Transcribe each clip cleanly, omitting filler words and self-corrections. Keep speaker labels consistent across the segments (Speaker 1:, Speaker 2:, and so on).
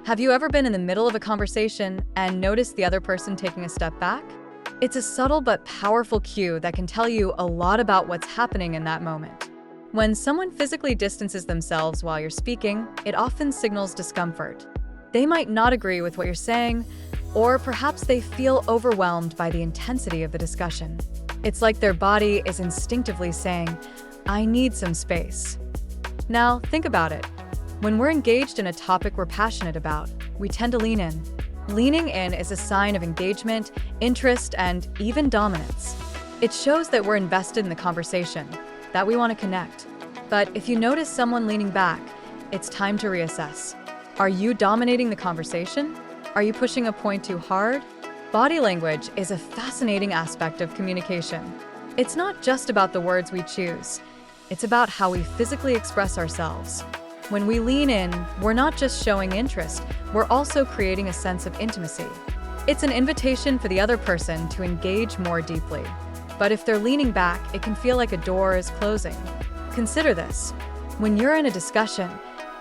Speaker 1: Have you ever been in the middle of a conversation and noticed the other person taking a step back? It's a subtle but powerful cue that can tell you a lot about what's happening in that moment. When someone physically distances themselves while you're speaking, it often signals discomfort. They might not agree with what you're saying, or perhaps they feel overwhelmed by the intensity of the discussion. It's like their body is instinctively saying, "I need some space." Now, think about it. When we're engaged in a topic we're passionate about, we tend to lean in. Leaning in is a sign of engagement, interest, and even dominance. It shows that we're invested in the conversation, that we want to connect. But if you notice someone leaning back, it's time to reassess. Are you dominating the conversation? Are you pushing a point too hard? Body language is a fascinating aspect of communication. It's not just about the words we choose. It's about how we physically express ourselves. When we lean in, we're not just showing interest, we're also creating a sense of intimacy. It's an invitation for the other person to engage more deeply. But if they're leaning back, it can feel like a door is closing. Consider this. When you're in a discussion,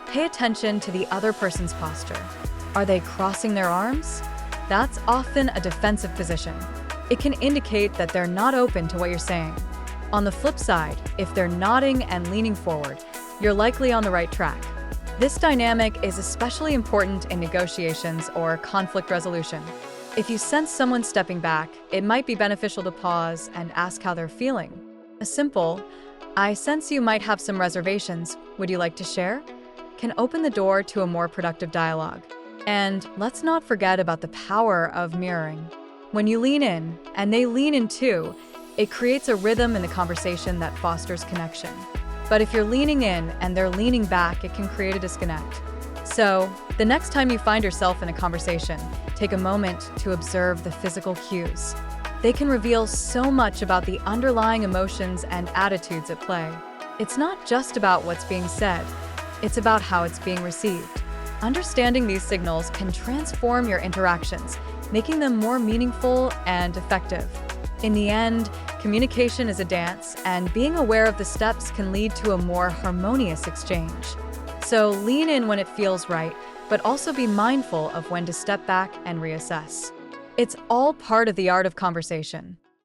Speaker 1: pay attention to the other person's posture. Are they crossing their arms? That's often a defensive position. It can indicate that they're not open to what you're saying. On the flip side, if they're nodding and leaning forward, you're likely on the right track. This dynamic is especially important in negotiations or conflict resolution. If you sense someone stepping back, it might be beneficial to pause and ask how they're feeling. A simple, "I sense you might have some reservations, would you like to share?" can open the door to a more productive dialogue. And let's not forget about the power of mirroring. When you lean in, and they lean in too, it creates a rhythm in the conversation that fosters connection. But if you're leaning in and they're leaning back, it can create a disconnect. So, the next time you find yourself in a conversation, take a moment to observe the physical cues. They can reveal so much about the underlying emotions and attitudes at play. It's not just about what's being said, it's about how it's being received. Understanding these signals can transform your interactions, making them more meaningful and effective. In the end, communication is a dance, and being aware of the steps can lead to a more harmonious exchange. So lean in when it feels right, but also be mindful of when to step back and reassess. It's all part of the art of conversation.